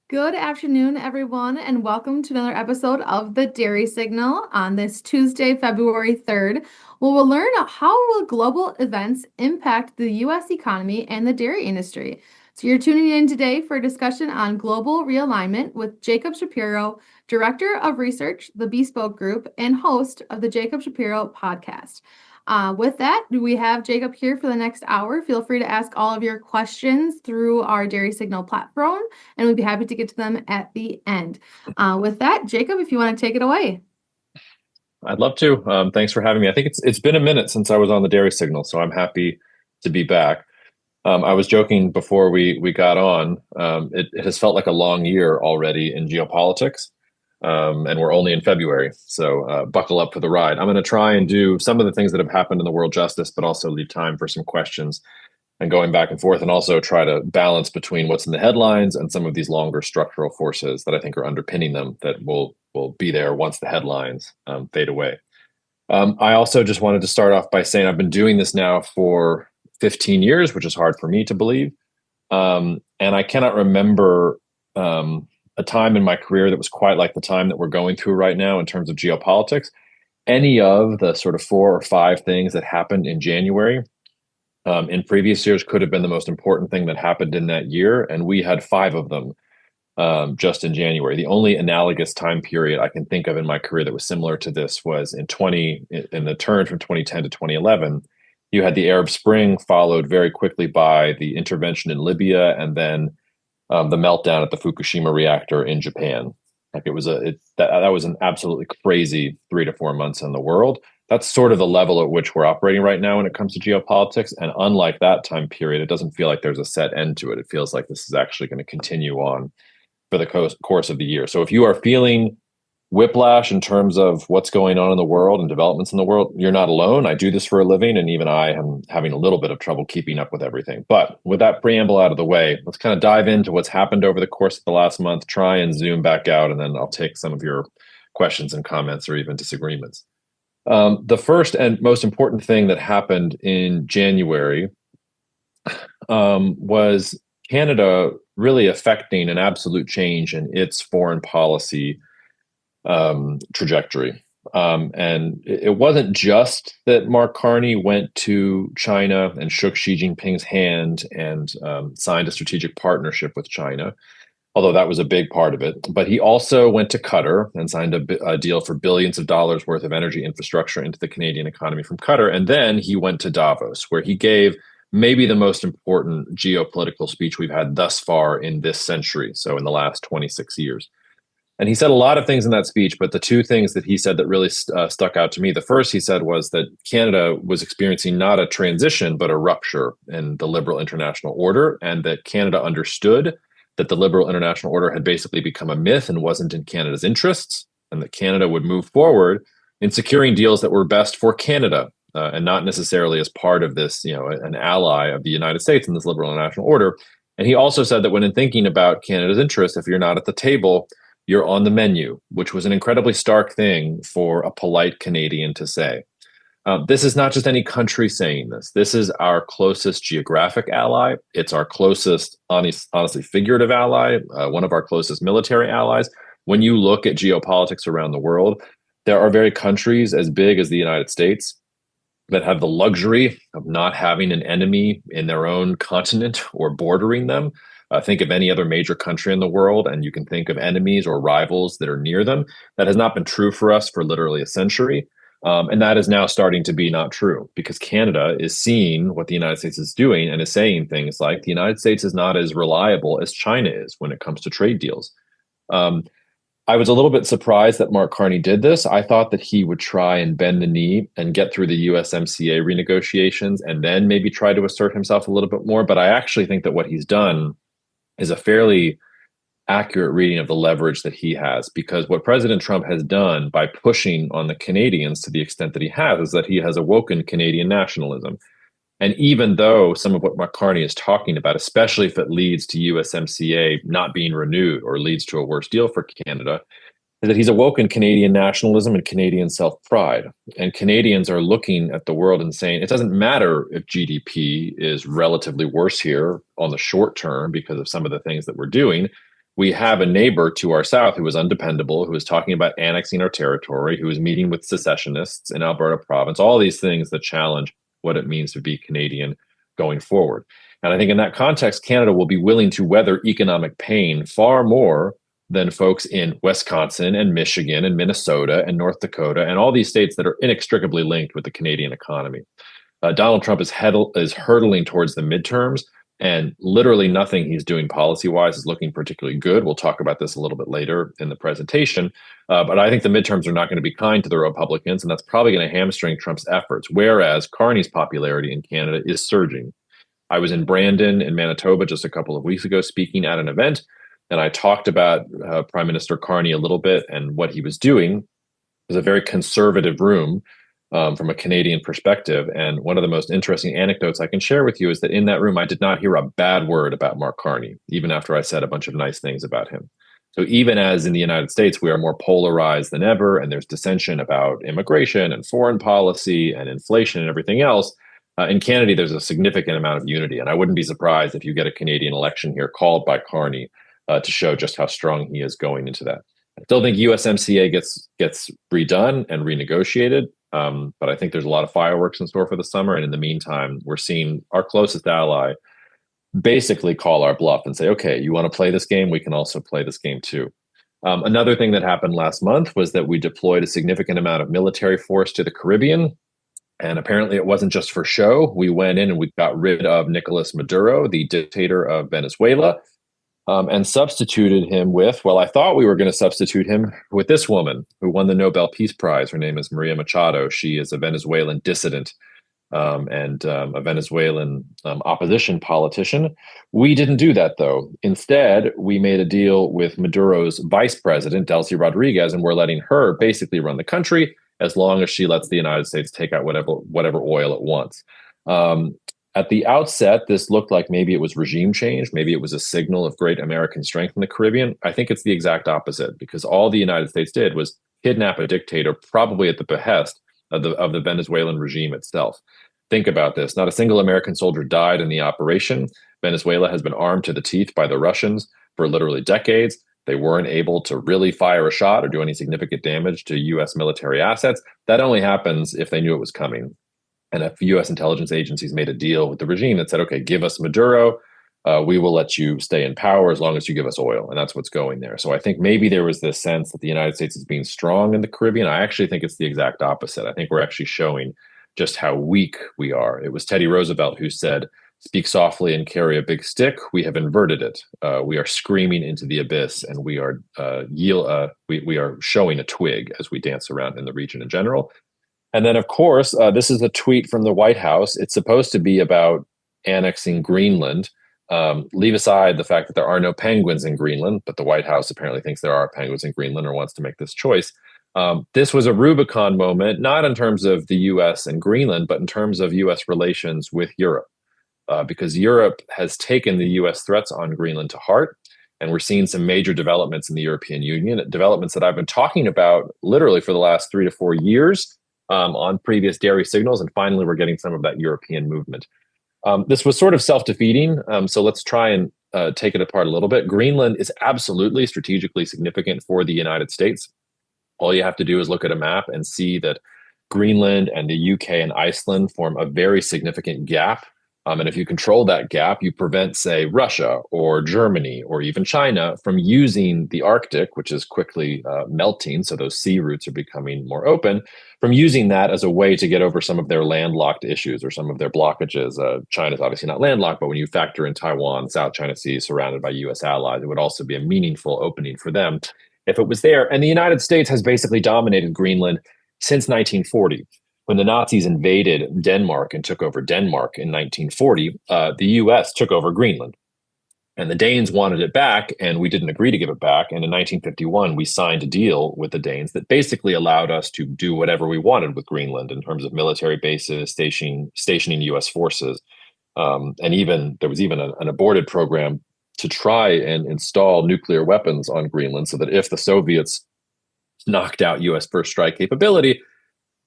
Good afternoon, everyone, and welcome to another episode of the Dairy Signal on this Tuesday, February 3rd, where we'll learn how will global events impact the U.S. economy and the dairy industry. So you're tuning in today for a discussion on global realignment with Jacob Shapiro, Director of Research, the Bespoke Group, and host of the Jacob Shapiro podcast. With that, we have Jacob here for the next hour. Feel free to ask all of your questions through our Dairy Signal platform, and we'd be happy to get to them at the end. With that, Jacob, if you want to take it away. I'd love to. Thanks for having me. I think it's been a minute since I was on the Dairy Signal, so I'm happy to be back. I was joking before we got on. It has felt like a long year already in geopolitics, and we're only in February. So buckle up for the ride. I'm going to try and do some of the things that have happened in the world justice, but also leave time for some questions and going back and forth, and also try to balance between what's in the headlines and some of these longer structural forces that I think are underpinning them that will be there once the headlines fade away. I also just wanted to start off by saying I've been doing this now for 15 years, which is hard for me to believe. And I cannot remember a time in my career that was quite like the time that we're going through right now in terms of geopolitics. Any of the sort of 4 or 5 things that happened in January in previous years could have been the most important thing that happened in that year. And we had 5 of them just in January. The only analogous time period I can think of in my career that was similar to this was in the turn from 2010 to 2011. You had the Arab Spring, followed very quickly by the intervention in Libya, and then the meltdown at the Fukushima reactor in Japan. Like that was an absolutely crazy 3 to 4 months in the world. That's sort of the level at which we're operating right now when it comes to geopolitics. And unlike that time period, it doesn't feel like there's a set end to it. It feels like this is actually going to continue on for the course of the year. So if you are feeling whiplash in terms of what's going on in the world and developments in the world, you're not alone. I do this for a living, and even I am having a little bit of trouble keeping up with everything. But with that preamble out of the way, let's kind of dive into what's happened over the course of the last month, try and zoom back out, and then I'll take some of your questions and comments or even disagreements. The first and most important thing that happened in January was Canada really affecting an absolute change in its foreign policy trajectory. And it wasn't just that Mark Carney went to China and shook Xi Jinping's hand and signed a strategic partnership with China, although that was a big part of it. But he also went to Qatar and signed a deal for billions of dollars worth of energy infrastructure into the Canadian economy from Qatar. And then he went to Davos, where he gave maybe the most important geopolitical speech we've had thus far in this century, so in the last 26 years. And he said a lot of things in that speech, but the 2 things that he said that really stuck out to me, the first he said was that Canada was experiencing not a transition, but a rupture in the liberal international order, and that Canada understood that the liberal international order had basically become a myth and wasn't in Canada's interests, and that Canada would move forward in securing deals that were best for Canada, and not necessarily as part of this, an ally of the United States in this liberal international order. And he also said that when in thinking about Canada's interests, if you're not at the table, you're on the menu, which was an incredibly stark thing for a polite Canadian to say. This is not just any country saying this. This is our closest geographic ally. It's our closest, honestly, figurative ally, one of our closest military allies. When you look at geopolitics around the world, there are very countries as big as the United States that have the luxury of not having an enemy in their own continent or bordering them. Think of any other major country in the world, and you can think of enemies or rivals that are near them. That has not been true for us for literally a century. And that is now starting to be not true because Canada is seeing what the United States is doing and is saying things like the United States is not as reliable as China is when it comes to trade deals. I was a little bit surprised that Mark Carney did this. I thought that he would try and bend the knee and get through the USMCA renegotiations and then maybe try to assert himself a little bit more. But I actually think that what he's done is a fairly accurate reading of the leverage that he has, because what President Trump has done by pushing on the Canadians to the extent that he has is that he has awoken Canadian nationalism. And even though some of what Mark Carney is talking about, especially if it leads to USMCA not being renewed or leads to a worse deal for Canada, is that he's awoken Canadian nationalism and Canadian self-pride. And Canadians are looking at the world and saying, it doesn't matter if GDP is relatively worse here on the short term because of some of the things that we're doing. we have a neighbor to our south who was undependable, who was talking about annexing our territory, who was meeting with secessionists in Alberta province, all these things that challenge what it means to be Canadian going forward. And I think in that context, Canada will be willing to weather economic pain far more than folks in Wisconsin and Michigan and Minnesota and North Dakota and all these states that are inextricably linked with the Canadian economy. Donald Trump is hurtling towards the midterms, and literally nothing he's doing policy wise is looking particularly good. We'll talk about this a little bit later in the presentation. But I think the midterms are not going to be kind to the Republicans, and that's probably going to hamstring Trump's efforts. Whereas Carney's popularity in Canada is surging. I was in Brandon in Manitoba just a couple of weeks ago speaking at an event, and I talked about Prime Minister Carney a little bit and what he was doing. It was a very conservative room from a Canadian perspective. And one of the most interesting anecdotes I can share with you is that in that room, I did not hear a bad word about Mark Carney, even after I said a bunch of nice things about him. So even as in the United States, we are more polarized than ever, and there's dissension about immigration and foreign policy and inflation and everything else. In Canada, there's a significant amount of unity. And I wouldn't be surprised if you get a Canadian election here called by Carney to show just how strong he is going into that. I still think USMCA gets redone and renegotiated. But I think there's a lot of fireworks in store for the summer. And in the meantime, we're seeing our closest ally basically call our bluff and say, okay, you want to play this game? We can also play this game too. Another thing that happened last month was that we deployed a significant amount of military force to the Caribbean. And apparently it wasn't just for show. We went in and we got rid of Nicolas Maduro, the dictator of Venezuela, and substituted him with, well, I thought we were going to substitute him with this woman who won the Nobel Peace Prize. Her name is Maria Machado. She is a Venezuelan dissident and a Venezuelan opposition politician. We didn't do that, though. Instead, we made a deal with Maduro's vice president, Delcy Rodriguez, and we're letting her basically run the country as long as she lets the United States take out whatever oil it wants. At the outset, this looked like maybe it was regime change. Maybe it was a signal of great American strength in the Caribbean. I think it's the exact opposite, because all the United States did was kidnap a dictator, probably at the behest of the Venezuelan regime itself. Think about this. Not a single American soldier died in the operation. Venezuela has been armed to the teeth by the Russians for literally decades. They weren't able to really fire a shot or do any significant damage to U.S. military assets. That only happens if they knew it was coming. And if U.S. intelligence agencies made a deal with the regime that said, okay, give us Maduro, we will let you stay in power as long as you give us oil. And that's what's going there. So I think maybe there was this sense that the United States is being strong in the Caribbean. I actually think it's the exact opposite. I think we're actually showing just how weak we are. It was Teddy Roosevelt who said, speak softly and carry a big stick. We have inverted it. We are screaming into the abyss, and we are showing a twig as we dance around in the region in general. And then, of course, this is a tweet from the White House. It's supposed to be about annexing Greenland. Leave aside the fact that there are no penguins in Greenland, but the White House apparently thinks there are penguins in Greenland or wants to make this choice. This was a Rubicon moment, not in terms of the U.S. and Greenland, but in terms of U.S. relations with Europe, because Europe has taken the U.S. threats on Greenland to heart. And we're seeing some major developments in the European Union, developments that I've been talking about literally for the last 3 to 4 years. On previous dairy signals, and finally we're getting some of that European movement. This was sort of self-defeating, so let's try and take it apart a little bit. Greenland is absolutely strategically significant for the United States. All you have to do is look at a map and see that Greenland and the UK and Iceland form a very significant gap. And if you control that gap, you prevent, say, Russia or Germany or even China from using the Arctic, which is quickly melting, so those sea routes are becoming more open, from using that as a way to get over some of their landlocked issues or some of their blockages. China's obviously not landlocked, but when you factor in Taiwan, South China Sea surrounded by U.S. allies, it would also be a meaningful opening for them if it was there. And the United States has basically dominated Greenland since 1940. When the Nazis invaded Denmark and took over Denmark in 1940, the U.S. took over Greenland. And the Danes wanted it back, and we didn't agree to give it back. And in 1951, we signed a deal with the Danes that basically allowed us to do whatever we wanted with Greenland in terms of military bases, stationing U.S. forces. And even there was even an aborted program to try and install nuclear weapons on Greenland so that if the Soviets knocked out U.S. first strike capability,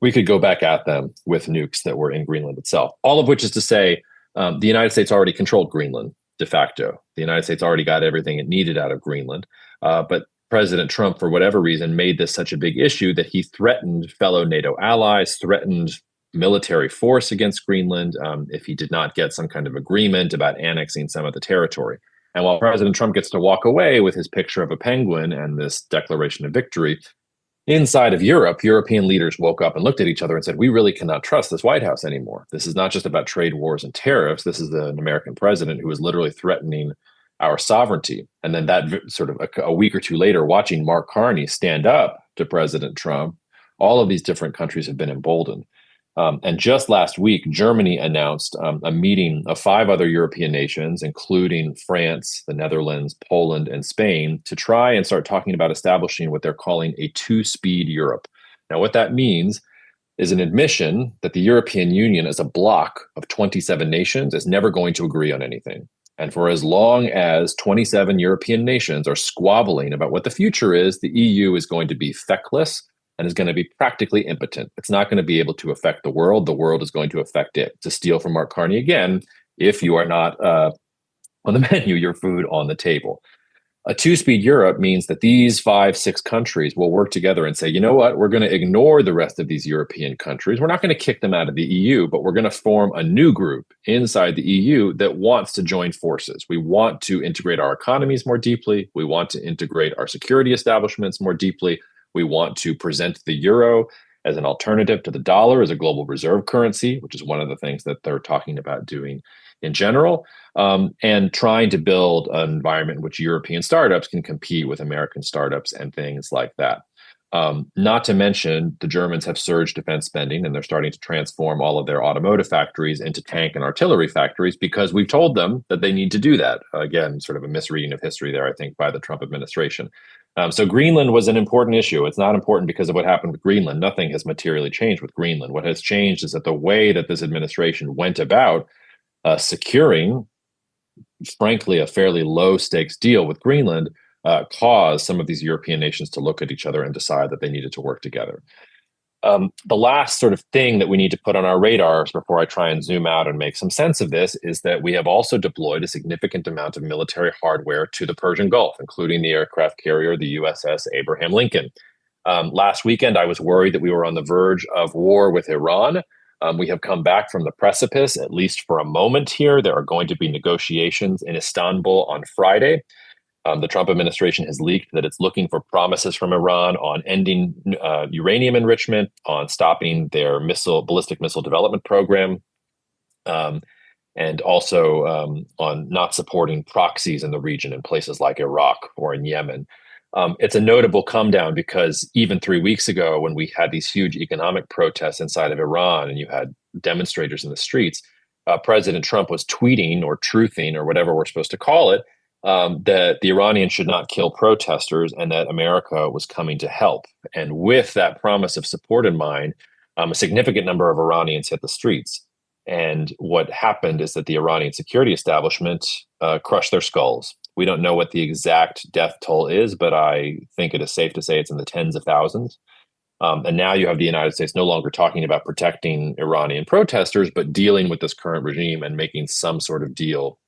we could go back at them with nukes that were in Greenland itself. All of which is to say, the United States already controlled Greenland. de facto. The United States already got everything it needed out of Greenland. But President Trump, for whatever reason, made this such a big issue that he threatened fellow NATO allies, threatened military force against Greenland if he did not get some kind of agreement about annexing some of the territory. And while President Trump gets to walk away with his picture of a penguin and this declaration of victory, inside of Europe, European leaders woke up and looked at each other and said, we really cannot trust this White House anymore. This is not just about trade wars and tariffs. This is an American president who is literally threatening our sovereignty. And then that sort of a week or two later, watching Mark Carney stand up to President Trump, all of these different countries have been emboldened. And just last week, Germany announced a meeting of 5 other European nations, including France, the Netherlands, Poland, and Spain, to try and start talking about establishing what they're calling a two-speed Europe. Now, what that means is an admission that the European Union, as a bloc of 27 nations, is never going to agree on anything. And for as long as 27 European nations are squabbling about what the future is, the EU is going to be feckless and is going to be practically impotent. It's not going to be able to affect the world. The world is going to affect it. To steal from Mark Carney again, if you are not on the menu, your food on the table. A two-speed Europe means that these 5, 6 countries will work together and say, you know what, we're going to ignore the rest of these European countries. We're not going to kick them out of the EU, but we're going to form a new group inside the EU that wants to join forces. We want to integrate our economies more deeply. We want to integrate our security establishments more deeply. We want to present the euro as an alternative to the dollar as a global reserve currency, which is one of the things that they're talking about doing in general, and trying to build an environment in which European startups can compete with American startups and things like that. Not to mention, the Germans have surged defense spending, and they're starting to transform all of their automotive factories into tank and artillery factories because we've told them that they need to do that. Again, sort of a misreading of history there, I think, by the Trump administration. So Greenland was an important issue. It's not important because of what happened with Greenland. Nothing has materially changed with Greenland. What has changed is that the way that this administration went about securing, frankly, a fairly low stakes deal with Greenland caused some of these European nations to look at each other and decide that they needed to work together. The last sort of thing that we need to put on our radars before I try and zoom out and make some sense of this is that we have also deployed a significant amount of military hardware to the Persian Gulf, including the aircraft carrier, the USS Abraham Lincoln. Last weekend, I was worried that we were on the verge of war with Iran. We have come back from the precipice, at least for a moment here. There are going to be negotiations in Istanbul on Friday. The Trump administration has leaked that it's looking for promises from Iran on ending uranium enrichment, on stopping their ballistic missile development program, and also on not supporting proxies in the region in places like Iraq or in Yemen. It's a notable come down because even 3 weeks ago, when we had these huge economic protests inside of Iran and you had demonstrators in the streets, President Trump was tweeting or truthing or whatever we're supposed to call it, that the Iranians should not kill protesters and that America was coming to help. And with that promise of support in mind, a significant number of Iranians hit the streets. And what happened is that the Iranian security establishment crushed their skulls. We don't know what the exact death toll is, but I think it is safe to say it's in the tens of thousands. And now you have the United States no longer talking about protecting Iranian protesters, but dealing with this current regime and making some sort of deal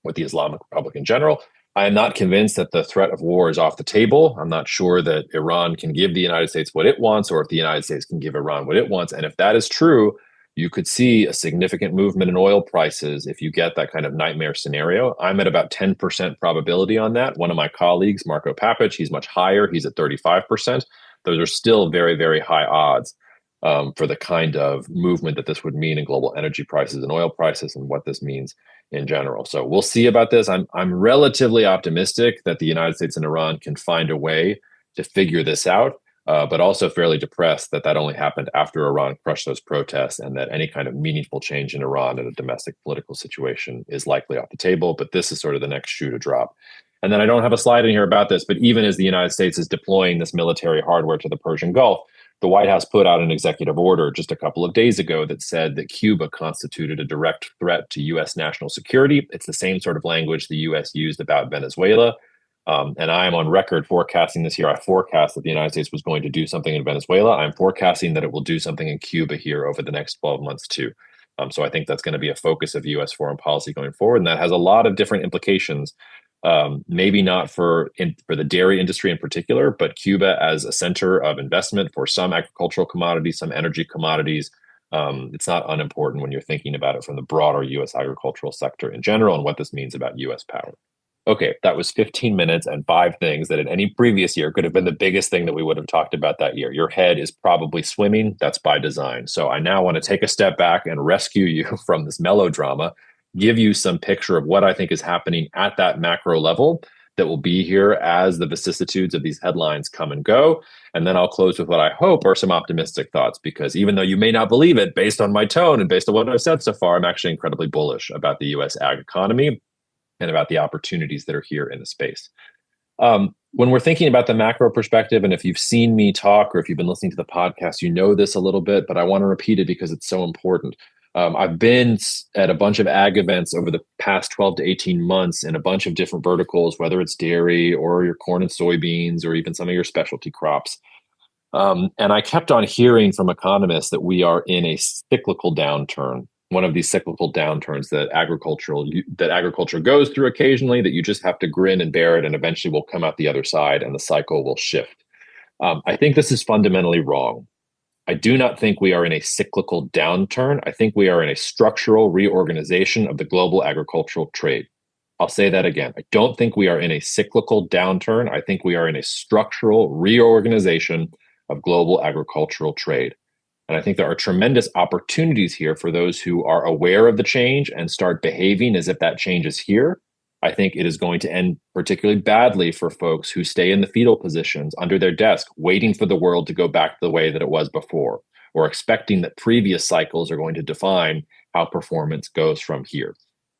with the Islamic Republic in general. I am not convinced that the threat of war is off the table. I'm not sure that Iran can give the United States what it wants, or if the United States can give Iran what it wants. And if that is true, you could see a significant movement in oil prices if you get that kind of nightmare scenario. I'm at about 10% probability on that. One of my colleagues, Marco Papich, he's much higher. He's at 35%. Those are still very, very high odds for the kind of movement that this would mean in global energy prices and oil prices and what this means in general. So we'll see about this. I'm relatively optimistic that the United States and Iran can find a way to figure this out. But also fairly depressed that that only happened after Iran crushed those protests and that any kind of meaningful change in Iran in a domestic political situation is likely off the table. But this is sort of the next shoe to drop. And then I don't have a slide in here about this, but even as the United States is deploying this military hardware to the Persian Gulf, the White House put out an executive order just a couple of days ago that said that Cuba constituted a direct threat to U.S. national security. It's the same sort of language the U.S. used about Venezuela. And I am on record forecasting this year. I forecast that the United States was going to do something in Venezuela. I'm forecasting that it will do something in Cuba here over the next 12 months too. So I think that's going to be a focus of U.S. foreign policy going forward, and that has a lot of different implications. Maybe not for the dairy industry in particular, but Cuba as a center of investment for some agricultural commodities, some energy commodities. It's not unimportant when you're thinking about it from the broader U.S. agricultural sector in general and what this means about U.S. power. Okay, that was 15 minutes and five things that in any previous year could have been the biggest thing that we would have talked about that year. Your head is probably swimming. That's by design. So I now want to take a step back and rescue you from this melodrama, give you some picture of what I think is happening at that macro level that will be here as the vicissitudes of these headlines come and go. And then I'll close with what I hope are some optimistic thoughts, because even though you may not believe it, based on my tone and based on what I've said so far, I'm actually incredibly bullish about the US ag economy and about the opportunities that are here in the space. When we're thinking about the macro perspective, and if you've seen me talk or if you've been listening to the podcast, you know this a little bit, but I want to repeat it because it's so important. I've been at a bunch of ag events over the past 12 to 18 months in a bunch of different verticals, whether it's dairy or your corn and soybeans or even some of your specialty crops. And I kept on hearing from economists that we are in a cyclical downturn, one of these cyclical downturns that agriculture goes through occasionally, that you just have to grin and bear it, and eventually we'll come out the other side and the cycle will shift. I think this is fundamentally wrong. I do not think we are in a cyclical downturn. I think we are in a structural reorganization of the global agricultural trade. I'll say that again. I don't think we are in a cyclical downturn. I think we are in a structural reorganization of global agricultural trade. And I think there are tremendous opportunities here for those who are aware of the change and start behaving as if that change is here. I think it is going to end particularly badly for folks who stay in the fetal positions under their desk, waiting for the world to go back the way that it was before, or expecting that previous cycles are going to define how performance goes from here.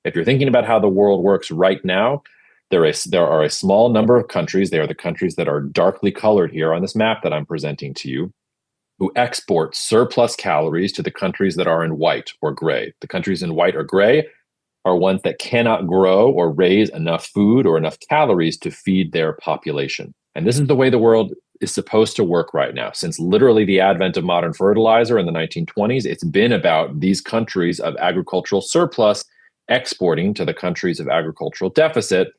If you're thinking about how the world works right now, there are a small number of countries. They are the countries that are darkly colored here on this map that I'm presenting to you, who export surplus calories to the countries that are in white or gray. The countries in white or gray are ones that cannot grow or raise enough food or enough calories to feed their population. And this is the way the world is supposed to work right now. Since literally the advent of modern fertilizer in the 1920s, it's been about these countries of agricultural surplus exporting to the countries of agricultural deficit.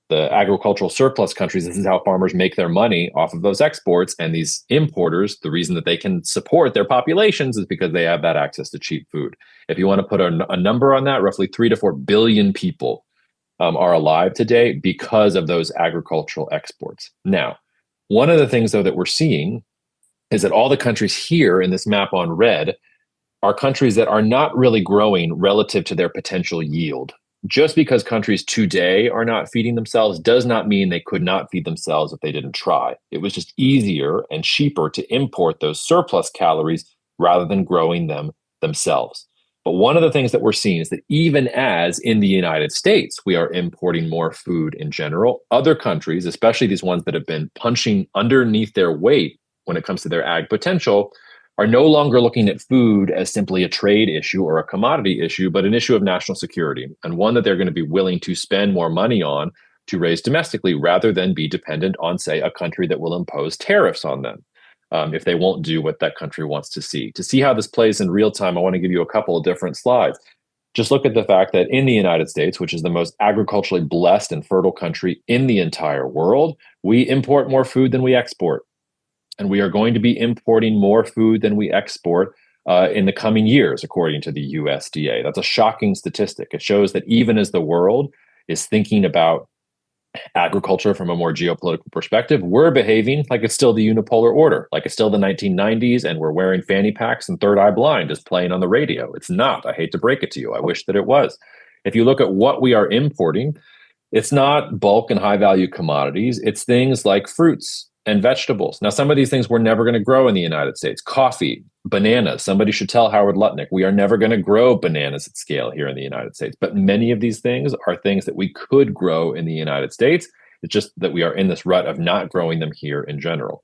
The agricultural surplus countries, this is how farmers make their money off of those exports. And these importers, the reason that they can support their populations is because they have that access to cheap food. If you want to put a number on that, roughly 3 to 4 billion people are alive today because of those agricultural exports. Now, one of the things, though, that we're seeing is that all the countries here in this map on red are countries that are not really growing relative to their potential yield. Just because countries today are not feeding themselves does not mean they could not feed themselves if they didn't try. It was just easier and cheaper to import those surplus calories rather than growing them themselves. But one of the things that we're seeing is that even as in the United States, we are importing more food in general, other countries, especially these ones that have been punching underneath their weight when it comes to their ag potential, are no longer looking at food as simply a trade issue or a commodity issue, but an issue of national security, and one that they're going to be willing to spend more money on to raise domestically rather than be dependent on, say, a country that will impose tariffs on them if they won't do what that country wants to see. To see how this plays in real time, I want to give you a couple of different slides. Just look at the fact that in the United States, which is the most agriculturally blessed and fertile country in the entire world, we import more food than we export. And we are going to be importing more food than we export in the coming years, according to the USDA. That's a shocking statistic. It shows that even as the world is thinking about agriculture from a more geopolitical perspective, we're behaving like it's still the unipolar order, like it's still the 1990s, and we're wearing fanny packs and Third Eye Blind is playing on the radio. It's not. I hate to break it to you. I wish that it was. If you look at what we are importing, it's not bulk and high value commodities. It's things like fruits and vegetables. Now, some of these things we're never going to grow in the United States. Coffee, bananas. Somebody should tell Howard Lutnick, we are never going to grow bananas at scale here in the United States. But many of these things are things that we could grow in the United States. It's just that we are in this rut of not growing them here in general.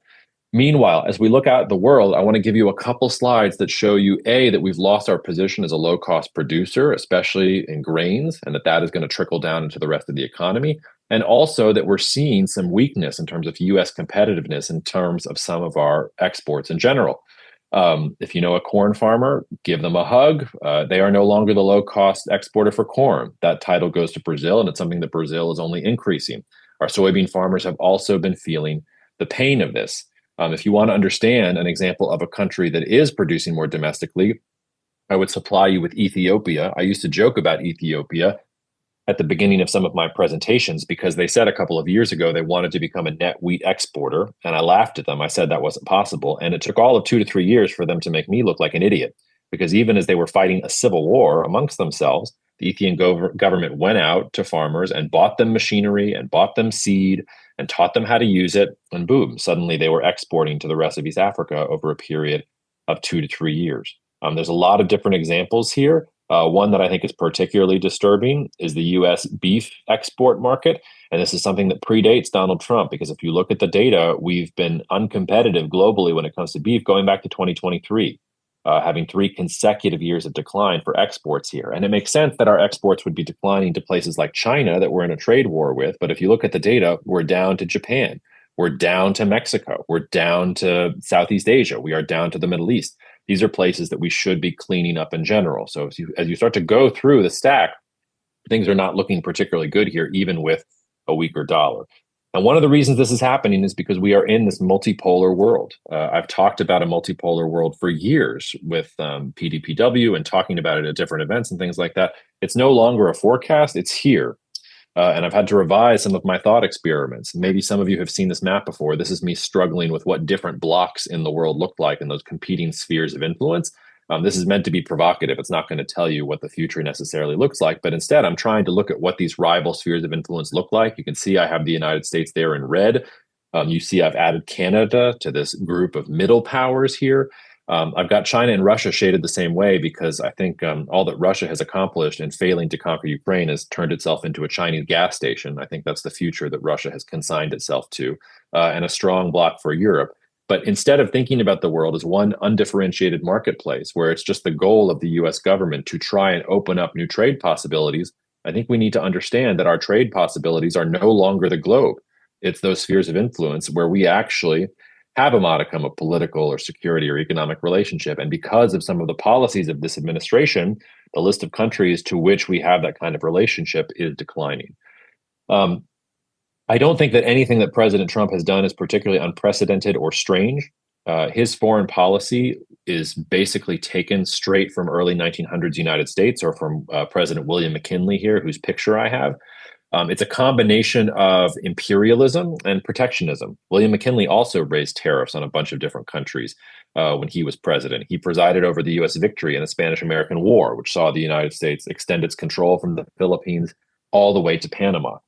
Meanwhile, as we look out at the world, I want to give you a couple slides that show you, A, that we've lost our position as a low-cost producer, especially in grains, and that is going to trickle down into the rest of the economy. And also that we're seeing some weakness in terms of U.S. competitiveness in terms of some of our exports in general. If you know a corn farmer, give them a hug. They are no longer the low cost exporter for corn. That title goes to Brazil, and it's something that Brazil is only increasing. Our soybean farmers have also been feeling the pain of this. If you want to understand an example of a country that is producing more domestically, I would supply you with Ethiopia. I used to joke about Ethiopia at the beginning of some of my presentations because they said a couple of years ago they wanted to become a net wheat exporter. And I laughed at them. I said that wasn't possible. And it took all of 2 to 3 years for them to make me look like an idiot because even as they were fighting a civil war amongst themselves, the Ethiopian government went out to farmers and bought them machinery and bought them seed and taught them how to use it. And boom, suddenly they were exporting to the rest of East Africa over a period of 2 to 3 years. There's a lot of different examples here. One that I think is particularly disturbing is the US beef export market. And this is something that predates Donald Trump, because if you look at the data, we've been uncompetitive globally when it comes to beef going back to 2023, having 3 consecutive years of decline for exports here. And it makes sense that our exports would be declining to places like China that we're in a trade war with. But if you look at the data, we're down to Japan, we're down to Mexico, we're down to Southeast Asia, we are down to the Middle East. These are places that we should be cleaning up in general. So as you start to go through the stack, things are not looking particularly good here, even with a weaker dollar. And one of the reasons this is happening is because we are in this multipolar world. I've talked about a multipolar world for years with PDPW and talking about it at different events and things like that. It's no longer a forecast, it's here. And I've had to revise some of my thought experiments. Maybe some of you have seen this map before. This is me struggling with what different blocks in the world look like in those competing spheres of influence. This is meant to be provocative. It's not going to tell you what the future necessarily looks like, but instead, I'm trying to look at what these rival spheres of influence look like. You can see I have the United States there in red. You see I've added Canada to this group of middle powers here. I've got China and Russia shaded the same way because I think all that Russia has accomplished in failing to conquer Ukraine has turned itself into a Chinese gas station. I think that's the future that Russia has consigned itself to, and a strong bloc for Europe. But instead of thinking about the world as one undifferentiated marketplace where it's just the goal of the US government to try and open up new trade possibilities, I think we need to understand that our trade possibilities are no longer the globe. It's those spheres of influence where we actually have a modicum of political or security or economic relationship. And because of some of the policies of this administration, the list of countries to which we have that kind of relationship is declining. Um, I don't think that anything that President Trump has done is particularly unprecedented or strange. His foreign policy is basically taken straight from early 1900s United States or from President William McKinley here, whose picture I have. It's a combination of imperialism and protectionism. William McKinley also raised tariffs on a bunch of different countries when he was president. He presided over the U.S. victory in the Spanish-American War, which saw the United States extend its control from the Philippines all the way to Panama.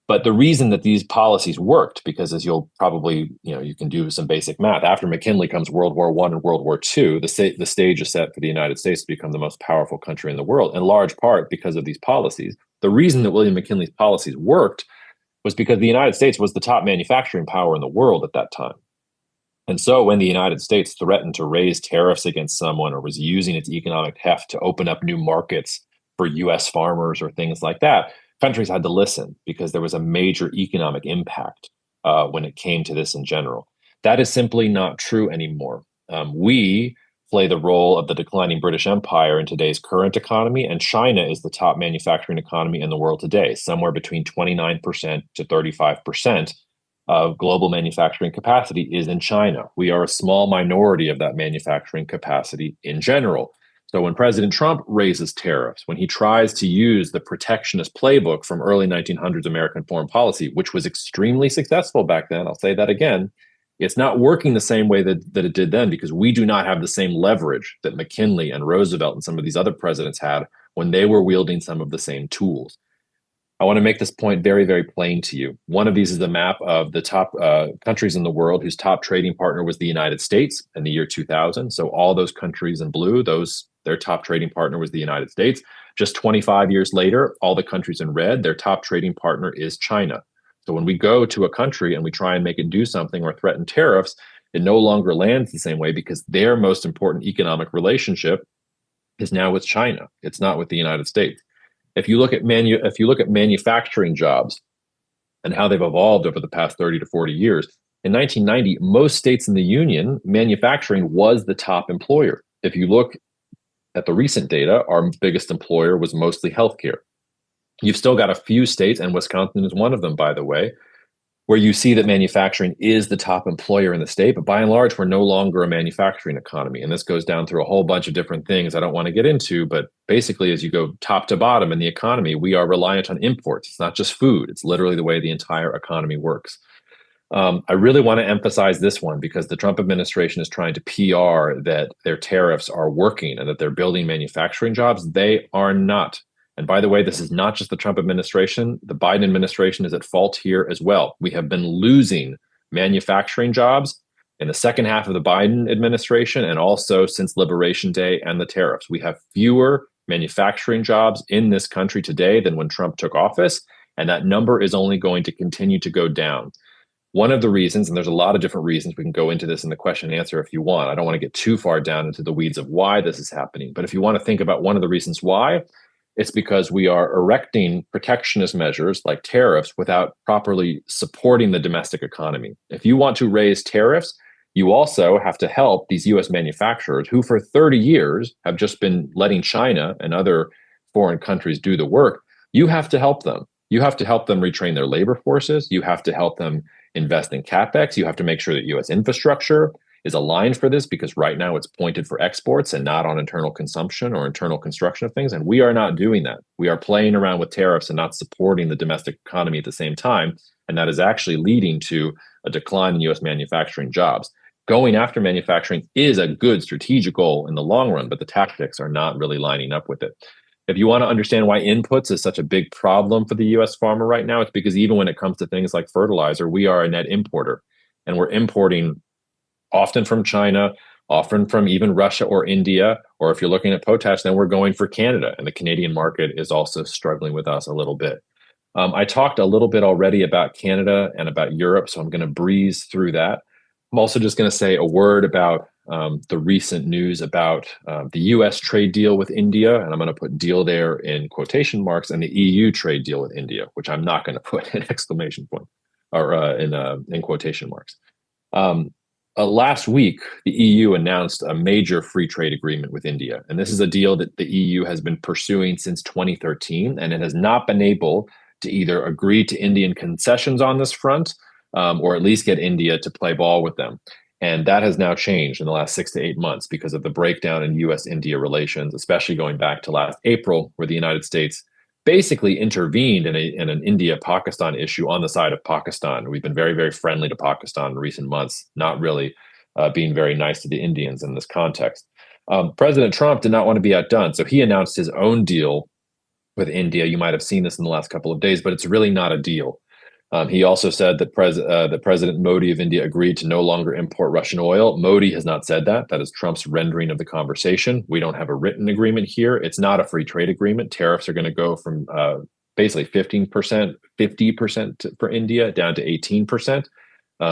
But the reason that these policies worked, because as you'll probably, you can do some basic math. After McKinley comes World War I and World War II, the stage is set for the United States to become the most powerful country in the world, in large part because of these policies. The reason that William McKinley's policies worked was because the United States was the top manufacturing power in the world at that time. And so when the United States threatened to raise tariffs against someone or was using its economic heft to open up new markets for US farmers or things like that, countries had to listen because there was a major economic impact when it came to this in general. That is simply not true anymore. We play the role of the declining British Empire in today's current economy, and China is the top manufacturing economy in the world today, somewhere between 29% to 35% of global manufacturing capacity is in China. We are a small minority of that manufacturing capacity in general. So when President Trump raises tariffs, when he tries to use the protectionist playbook from early 1900s American foreign policy, which was extremely successful back then, I'll say that again, it's not working the same way that it did then because we do not have the same leverage that McKinley and Roosevelt and some of these other presidents had when they were wielding some of the same tools. I want to make this point very, very plain to you. One of these is a map of the top countries in the world whose top trading partner was the United States in the year 2000. So all those countries in blue, their top trading partner was the United States. Just 25 years later, all the countries in red, their top trading partner is China. So when we go to a country and we try and make it do something or threaten tariffs, it no longer lands the same way because their most important economic relationship is now with China. It's not with the United States. If you look at manufacturing jobs and how they've evolved over the past 30 to 40 years, In 1990, most states in the union, manufacturing was the top employer. If you look at the recent data, our biggest employer was mostly healthcare. You've still got a few states, and Wisconsin is one of them, by the way, where you see that manufacturing is the top employer in the state. But by and large, we're no longer a manufacturing economy. And this goes down through a whole bunch of different things I don't want to get into. But basically, as you go top to bottom in the economy, we are reliant on imports. It's not just food, it's literally the way the entire economy works. I really want to emphasize this one because the Trump administration is trying to PR that their tariffs are working and that they're building manufacturing jobs. They are not. And by the way, this is not just the Trump administration. The Biden administration is at fault here as well. We have been losing manufacturing jobs in the second half of the Biden administration and also since Liberation Day and the tariffs. We have fewer manufacturing jobs in this country today than when Trump took office. And that number is only going to continue to go down. One of the reasons, and there's a lot of different reasons, we can go into this in the question and answer if you want. I don't want to get too far down into the weeds of why this is happening. But if you want to think about one of the reasons why, it's because we are erecting protectionist measures like tariffs without properly supporting the domestic economy. If you want to raise tariffs, you also have to help these US manufacturers who for 30 years have just been letting China and other foreign countries do the work. You have to help them. You have to help them retrain their labor forces. You have to help them invest in capex. You have to make sure that US infrastructure is aligned for this because right now it's pointed for exports and not on internal consumption or internal construction of things. And we are not doing that. We are playing around with tariffs and not supporting the domestic economy at the same time. And that is actually leading to a decline in US manufacturing jobs. Going after manufacturing is a good strategic goal in the long run, but the tactics are not really lining up with it. If you want to understand why inputs is such a big problem for the US farmer right now, it's because even when it comes to things like fertilizer, we are a net importer and we're importing often from China, often from even Russia or India. Or if you're looking at potash, then we're going for Canada. And the Canadian market is also struggling with us a little bit. I talked a little bit already about Canada and about Europe, so I'm going to breeze through that. I'm also just going to say a word about the recent news about the US trade deal with India, and I'm going to put deal there in quotation marks, and the EU trade deal with India, which I'm not going to put an exclamation point or in quotation marks. Last week, the EU announced a major free trade agreement with India. And this is a deal that the EU has been pursuing since 2013, and it has not been able to either agree to Indian concessions on this front or at least get India to play ball with them. And that has now changed in the last 6 to 8 months because of the breakdown in US India relations, especially going back to last April, where the United States basically intervened in an India-Pakistan issue on the side of Pakistan. We've been very, very friendly to Pakistan in recent months, not really being very nice to the Indians in this context. President Trump did not want to be outdone, so he announced his own deal with India. You might have seen this in the last couple of days, but it's really not a deal. He also said that President Modi of India agreed to no longer import Russian oil. Modi has not said that. That is Trump's rendering of the conversation. We don't have a written agreement here. It's not a free trade agreement. Tariffs are going to go from basically 15%, 50% for India down to 18%.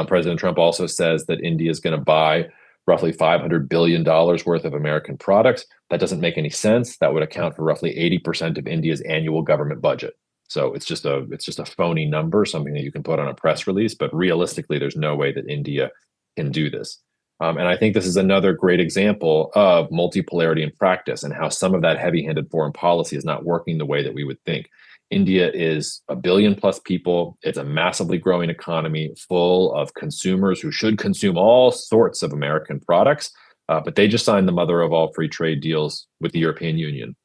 President Trump also says that India is going to buy roughly $500 billion worth of American products. That doesn't make any sense. That would account for roughly 80% of India's annual government budget. So it's just a phony number, something that you can put on a press release. But realistically, there's no way that India can do this. And I think this is another great example of multipolarity in practice and how some of that heavy-handed foreign policy is not working the way that we would think. India is 1 billion plus people. It's a massively growing economy full of consumers who should consume all sorts of American products. But they just signed the mother of all free trade deals with the European Union,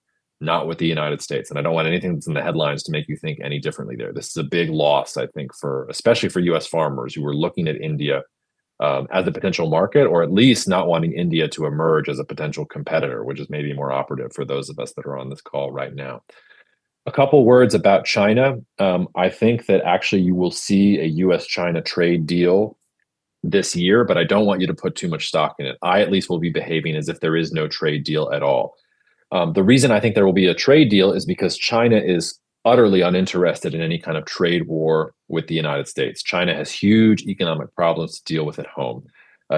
not with the United States. And I don't want anything that's in the headlines to make you think any differently there. This is a big loss, I think, especially for US farmers who were looking at India as a potential market, or at least not wanting India to emerge as a potential competitor, which is maybe more operative for those of us that are on this call right now. A couple words about China. I think that actually you will see a US-China trade deal this year, but I don't want you to put too much stock in it. I at least will be behaving as if there is no trade deal at all. The reason I think there will be a trade deal is because China is utterly uninterested in any kind of trade war with the United States. China has huge economic problems to deal with at home.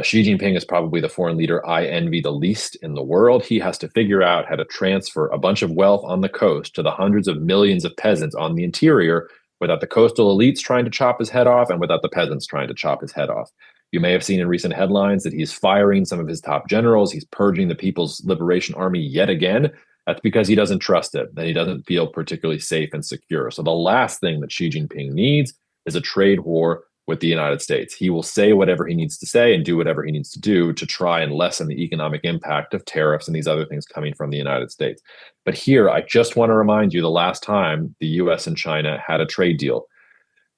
Xi Jinping is probably the foreign leader I envy the least in the world. He has to figure out how to transfer a bunch of wealth on the coast to the hundreds of millions of peasants on the interior without the coastal elites trying to chop his head off, and without the peasants trying to chop his head off. You may have seen in recent headlines that he's firing some of his top generals. He's purging the People's Liberation Army yet again. That's because he doesn't trust it and he doesn't feel particularly safe and secure. So the last thing that Xi Jinping needs is a trade war with the United States. He will say whatever he needs to say and do whatever he needs to do to try and lessen the economic impact of tariffs and these other things coming from the United States. But here, I just want to remind you the last time the US and China had a trade deal.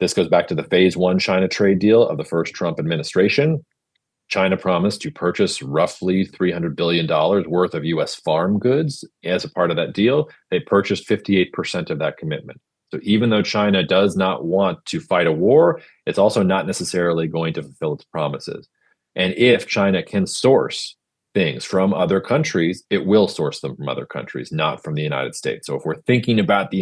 This goes back to the phase one China trade deal of the first Trump administration. China promised to purchase roughly $300 billion worth of US farm goods as a part of that deal. They purchased 58% of that commitment. So even though China does not want to fight a war, it's also not necessarily going to fulfill its promises. And if China can source things from other countries, it will source them from other countries, not from the United States. So if we're thinking about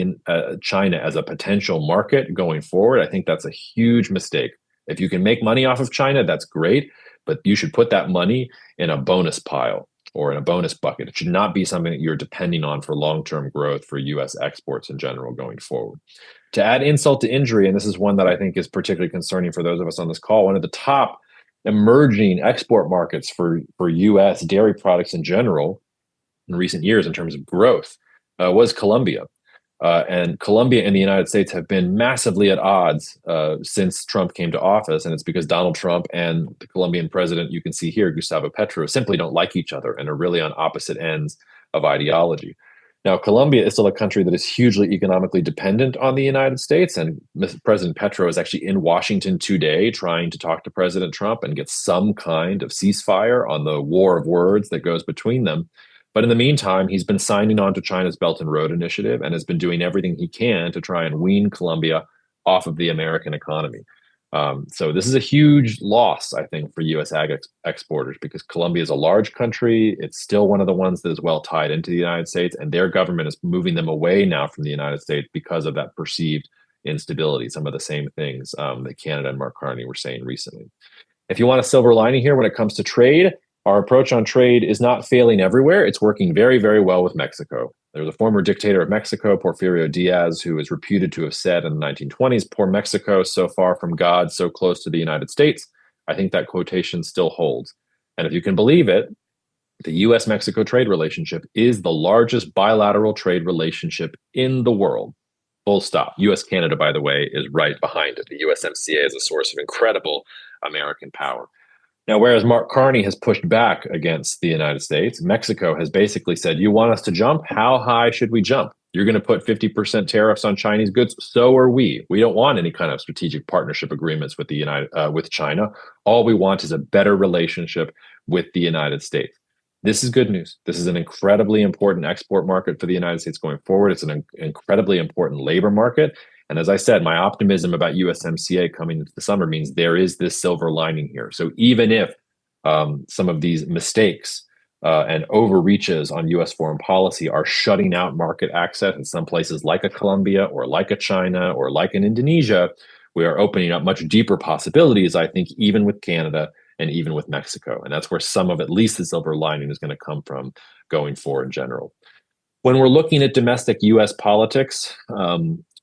China as a potential market going forward, I think that's a huge mistake. If you can make money off of China, that's great, but you should put that money in a bonus pile or in a bonus bucket. It should not be something that you're depending on for long-term growth for U.S. exports in general going forward. To add insult to injury, and this is one that I think is particularly concerning for those of us on this call, one of the top emerging export markets for U.S. dairy products in general in recent years in terms of growth was Colombia. And Colombia and the United States have been massively at odds since Trump came to office. And it's because Donald Trump and the Colombian president, you can see here, Gustavo Petro, simply don't like each other and are really on opposite ends of ideology. Now, Colombia is still a country that is hugely economically dependent on the United States. And President Petro is actually in Washington today trying to talk to President Trump and get some kind of ceasefire on the war of words that goes between them. But in the meantime, he's been signing on to China's Belt and Road Initiative and has been doing everything he can to try and wean Colombia off of the American economy. So this is a huge loss, I think, for U.S. exporters because Colombia is a large country. It's still one of the ones that is well tied into the United States, and their government is moving them away now from the United States because of that perceived instability. Some of the same things that Canada and Mark Carney were saying recently. If you want a silver lining here when it comes to trade, our approach on trade is not failing everywhere. It's working very, very well with Mexico. There's a former dictator of Mexico, Porfirio Diaz, who is reputed to have said in the 1920s, "Poor Mexico, so far from God, so close to the United States." I think that quotation still holds. And if you can believe it, the US-Mexico trade relationship is the largest bilateral trade relationship in the world. Full stop. US-Canada, by the way, is right behind it. The USMCA is a source of incredible American power. Now, whereas Mark Carney has pushed back against the United States, Mexico has basically said, you want us to jump? How high should we jump? You're going to put 50% tariffs on Chinese goods? So are we. We don't want any kind of strategic partnership agreements with with China. All we want is a better relationship with the United States. This is good news. This is an incredibly important export market for the United States going forward. It's an incredibly important labor market. And as I said, my optimism about USMCA coming into the summer means there is this silver lining here. So even if some of these mistakes and overreaches on US foreign policy are shutting out market access in some places like a Colombia or like a China or like an Indonesia, we are opening up much deeper possibilities, I think, even with Canada and even with Mexico. And that's where some of at least the silver lining is going to come from going forward in general. When we're looking at domestic US politics,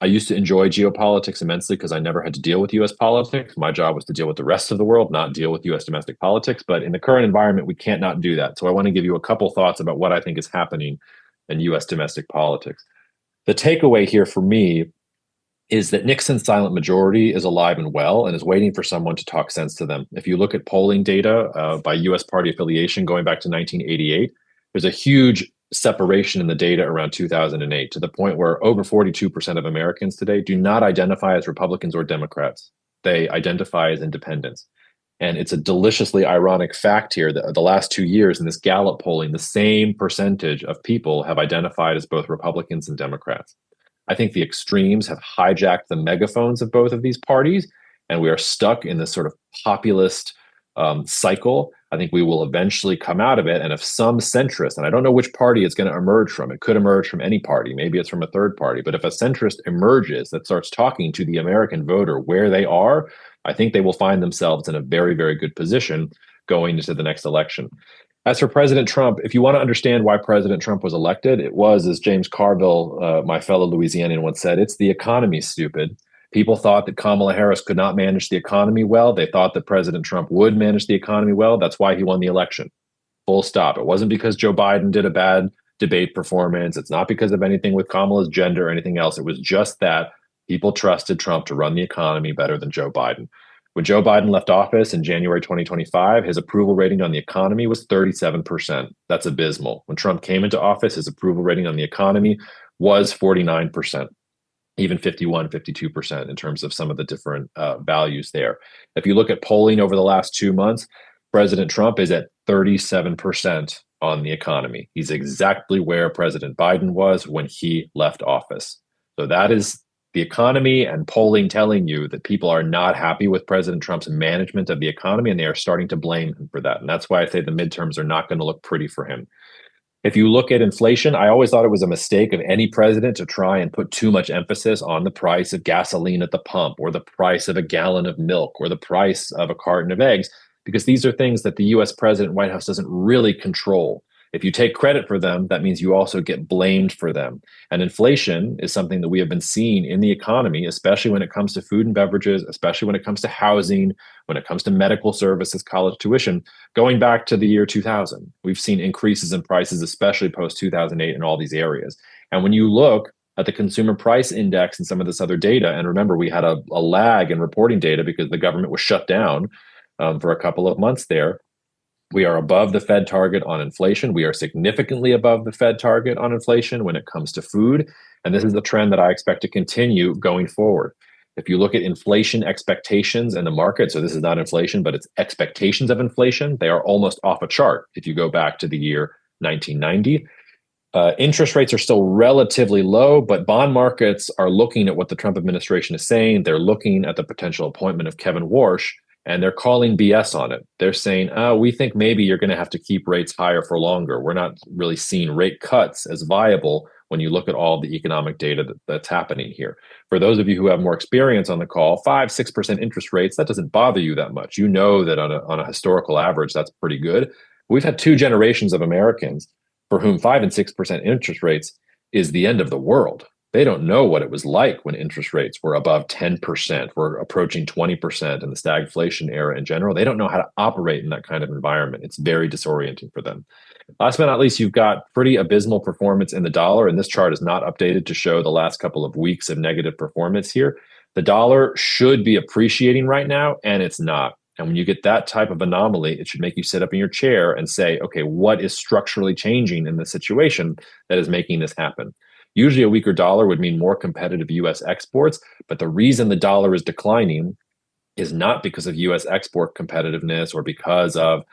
I used to enjoy geopolitics immensely because I never had to deal with US politics. My job was to deal with the rest of the world, not deal with US domestic politics. But in the current environment, we can't not do that. So I want to give you a couple thoughts about what I think is happening in US domestic politics. The takeaway here for me is that Nixon's silent majority is alive and well and is waiting for someone to talk sense to them. If you look at polling data by US party affiliation going back to 1988, there's a huge separation in the data around 2008 to the point where over 42% of Americans today do not identify as Republicans or Democrats. They identify as independents. And it's a deliciously ironic fact here that the last 2 years in this Gallup polling, the same percentage of people have identified as both Republicans and Democrats. I think the extremes have hijacked the megaphones of both of these parties, and we are stuck in this sort of populist cycle. I think we will eventually come out of it. And if some centrist, and I don't know which party it's going to emerge from, it could emerge from any party, maybe it's from a third party, but if a centrist emerges that starts talking to the American voter where they are, I think they will find themselves in a very, very good position going into the next election. As for President Trump, if you want to understand why President Trump was elected, it was, as James Carville, my fellow Louisianian, once said, it's the economy, stupid. People thought that Kamala Harris could not manage the economy well. They thought that President Trump would manage the economy well. That's why he won the election. Full stop. It wasn't because Joe Biden did a bad debate performance. It's not because of anything with Kamala's gender or anything else. It was just that people trusted Trump to run the economy better than Joe Biden. When Joe Biden left office in January 2025, his approval rating on the economy was 37%. That's abysmal. When Trump came into office, his approval rating on the economy was 49%, even 51, 52% in terms of some of the different values there. If you look at polling over the last 2 months, President Trump is at 37% on the economy. He's exactly where President Biden was when he left office. So that is the economy and polling telling you that people are not happy with President Trump's management of the economy, and they are starting to blame him for that. And that's why I say the midterms are not going to look pretty for him. If you look at inflation, I always thought it was a mistake of any president to try and put too much emphasis on the price of gasoline at the pump or the price of a gallon of milk or the price of a carton of eggs, because these are things that the US president, White House doesn't really control. If you take credit for them, that means you also get blamed for them. And inflation is something that we have been seeing in the economy, especially when it comes to food and beverages, especially when it comes to housing, when it comes to medical services, college tuition, going back to the year 2000. We've seen increases in prices, especially post 2008 in all these areas. And when you look at the consumer price index and some of this other data, and remember, we had a lag in reporting data because the government was shut down for a couple of months there. We are above the Fed target on inflation. We are significantly above the Fed target on inflation when it comes to food. And this is a trend that I expect to continue going forward. If you look at inflation expectations in the market, so this is not inflation, but it's expectations of inflation, they are almost off a chart if you go back to the year 1990. Interest rates are still relatively low, but bond markets are looking at what the Trump administration is saying. They're looking at the potential appointment of Kevin Warsh, and they're calling BS on it. They're saying, oh, we think maybe you're going to have to keep rates higher for longer. We're not really seeing rate cuts as viable when you look at all the economic data that's happening here. For those of you who have more experience on the call, 5, 6% interest rates, that doesn't bother you that much. You know that on a historical average, that's pretty good. We've had 2 generations of Americans for whom 5 and 6% interest rates is the end of the world. They don't know what it was like when interest rates were above 10%, were approaching 20% in the stagflation era in general. They don't know how to operate in that kind of environment. It's very disorienting for them. Last but not least, you've got pretty abysmal performance in the dollar, and this chart is not updated to show the last couple of weeks of negative performance here. The dollar should be appreciating right now, and it's not. And when you get that type of anomaly, it should make you sit up in your chair and say, okay, what is structurally changing in the situation that is making this happen? Usually a weaker dollar would mean more competitive US exports, but the reason the dollar is declining is not because of US export competitiveness or because of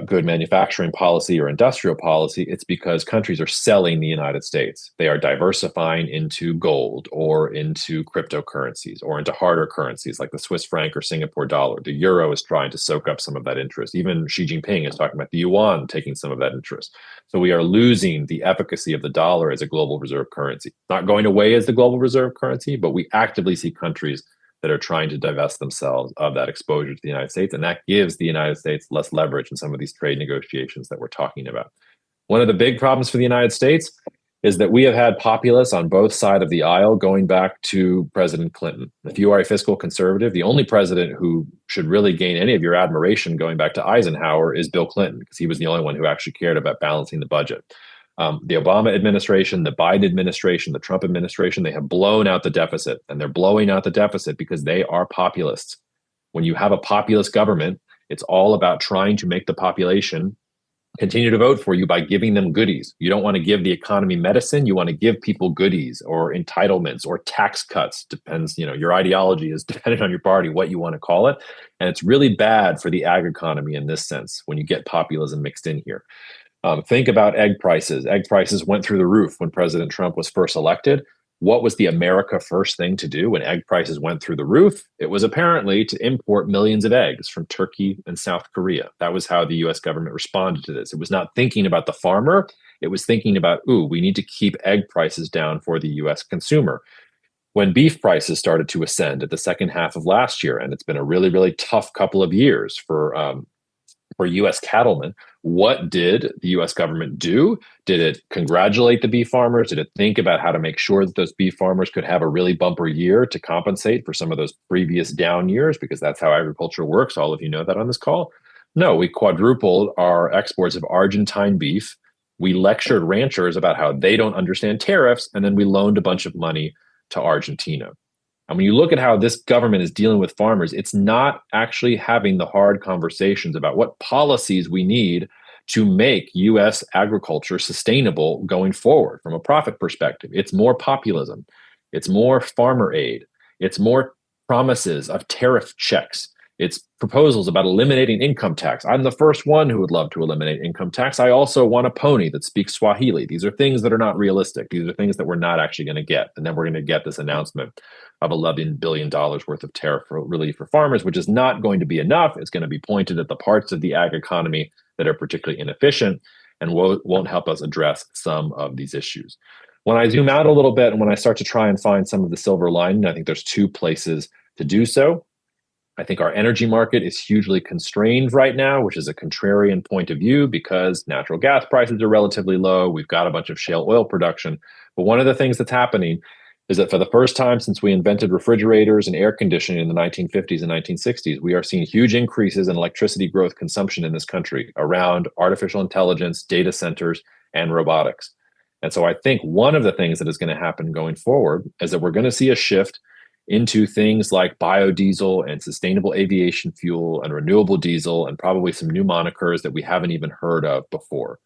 good manufacturing policy or industrial policy. It's because countries are selling the United States. They are diversifying into gold or into cryptocurrencies or into harder currencies like the Swiss franc or Singapore dollar. The euro is trying to soak up some of that interest. Even Xi Jinping is talking about the yuan taking some of that interest. So we are losing the efficacy of the dollar as a global reserve currency. Not going away as the global reserve currency, but we actively see countries that are trying to divest themselves of that exposure to the United States. And that gives the United States less leverage in some of these trade negotiations that we're talking about. One of the big problems for the United States is that we have had populists on both sides of the aisle going back to President Clinton. If you are a fiscal conservative, the only president who should really gain any of your admiration going back to Eisenhower is Bill Clinton, because he was the only one who actually cared about balancing the budget. The Obama administration, the Biden administration, the Trump administration, they have blown out the deficit, and they're blowing out the deficit because they are populists. When you have a populist government, it's all about trying to make the population continue to vote for you by giving them goodies. You don't want to give the economy medicine. You want to give people goodies or entitlements or tax cuts. Depends, your ideology is dependent on your party, what you want to call it. And it's really bad for the ag economy in this sense when you get populism mixed in here. Think about egg prices. Egg prices went through the roof when President Trump was first elected. What was the America First thing to do when egg prices went through the roof? It was apparently to import millions of eggs from Turkey and South Korea. That was how the US government responded to this. It was not thinking about the farmer. It was thinking about, we need to keep egg prices down for the US consumer. When beef prices started to ascend at the second half of last year, and it's been a really, really tough couple of years for for US cattlemen. What did the US government do? Did it congratulate the beef farmers? Did it think about how to make sure that those beef farmers could have a really bumper year to compensate for some of those previous down years? Because that's how agriculture works. All of you know that on this call. No, we quadrupled our exports of Argentine beef. We lectured ranchers about how they don't understand tariffs, and then we loaned a bunch of money to Argentina. And when you look at how this government is dealing with farmers, it's not actually having the hard conversations about what policies we need to make US agriculture sustainable going forward from a profit perspective. It's more populism, it's more farmer aid, it's more promises of tariff checks. It's proposals about eliminating income tax. I'm the first one who would love to eliminate income tax. I also want a pony that speaks Swahili. These are things that are not realistic. These are things that we're not actually going to get. And then we're going to get this announcement of $11 billion worth of tariff relief for farmers, which is not going to be enough. It's going to be pointed at the parts of the ag economy that are particularly inefficient and won't help us address some of these issues. When I zoom out a little bit and when I start to try and find some of the silver lining, I think there's two places to do so. I think our energy market is hugely constrained right now, which is a contrarian point of view because natural gas prices are relatively low. We've got a bunch of shale oil production. But one of the things that's happening is that for the first time since we invented refrigerators and air conditioning in the 1950s and 1960s, we are seeing huge increases in electricity growth consumption in this country around artificial intelligence, data centers, and robotics. And so I think one of the things that is going to happen going forward is that we're going to see a shift into things like biodiesel and sustainable aviation fuel and renewable diesel and probably some new monikers that we haven't even heard of before.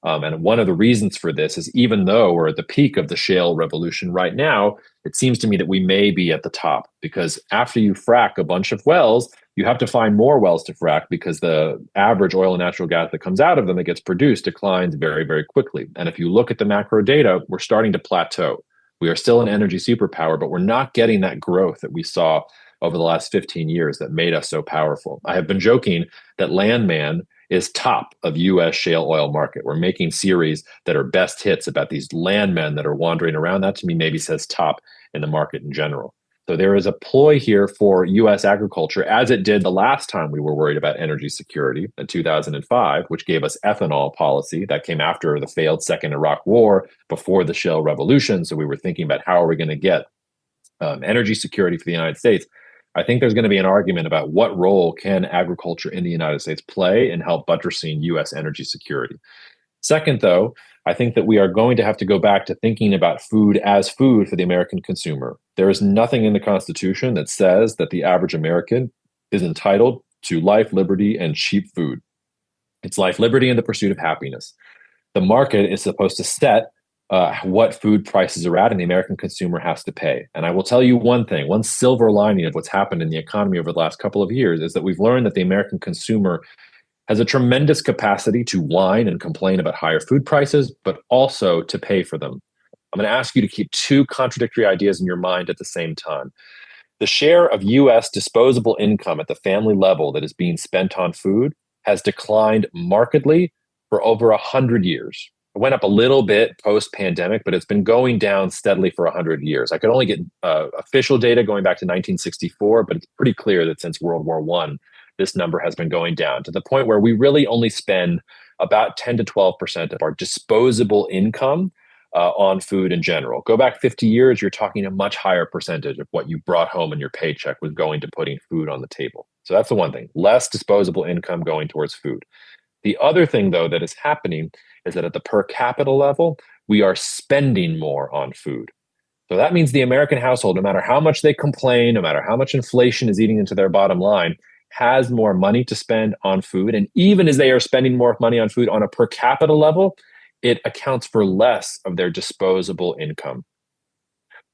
And one of the reasons for this is even though we're at the peak of the shale revolution right now, it seems to me that we may be at the top because after you frack a bunch of wells, you have to find more wells to frack because the average oil and natural gas that comes out of them that gets produced declines very, very quickly. And if you look at the macro data, we're starting to plateau. We are still an energy superpower, but we're not getting that growth that we saw over the last 15 years that made us so powerful. I have been joking that Landman is top of US shale oil market. We're making series that are best hits about these landmen that are wandering around. That to me maybe says top in the market in general. So there is a ploy here for US agriculture, as it did the last time we were worried about energy security in 2005, which gave us ethanol policy that came after the failed second Iraq war, before the shale revolution. So we were thinking about how are we going to get energy security for the United States. I think there's going to be an argument about what role can agriculture in the United States play in help buttressing US energy security. Second, though, I think that we are going to have to go back to thinking about food as food for the American consumer. There is nothing in the Constitution that says that the average American is entitled to life, liberty, and cheap food. It's life, liberty, and the pursuit of happiness. The market is supposed to set what food prices are at, and the American consumer has to pay. And I will tell you one thing, one silver lining of what's happened in the economy over the last couple of years is that we've learned that the American consumer has a tremendous capacity to whine and complain about higher food prices, but also to pay for them. I'm going to ask you to keep two contradictory ideas in your mind at the same time. The share of US disposable income at the family level that is being spent on food has declined markedly for over 100 years. It went up a little bit post-pandemic, but it's been going down steadily for 100 years. I could only get official data going back to 1964, but it's pretty clear that since World War I, this number has been going down to the point where we really only spend about 10 to 12% of our disposable income on food in general. Go back 50 years, you're talking a much higher percentage of what you brought home in your paycheck was going to putting food on the table. So that's the one thing, less disposable income going towards food. The other thing, though, that is happening is that at the per capita level, we are spending more on food. So that means the American household, no matter how much they complain, no matter how much inflation is eating into their bottom line, has more money to spend on food. And even as they are spending more money on food on a per capita level, it accounts for less of their disposable income.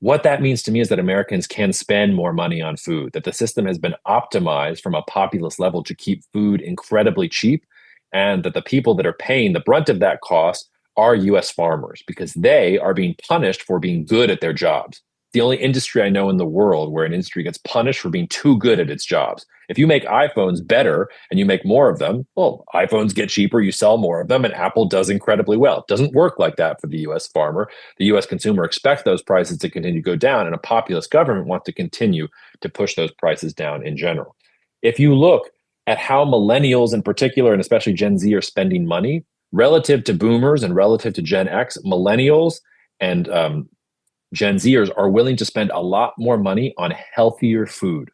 What that means to me is that Americans can spend more money on food, that the system has been optimized from a populist level to keep food incredibly cheap, and that the people that are paying the brunt of that cost are US farmers because they are being punished for being good at their jobs. The only industry I know in the world where an industry gets punished for being too good at its jobs. If you make iPhones better and you make more of them, well, iPhones get cheaper, you sell more of them, and Apple does incredibly well. It doesn't work like that for the US farmer. The US consumer expects those prices to continue to go down, and a populist government wants to continue to push those prices down in general. If you look at how millennials in particular, and especially Gen Z, are spending money relative to boomers and relative to Gen X. Millennials and Gen Zers are willing to spend a lot more money on healthier food.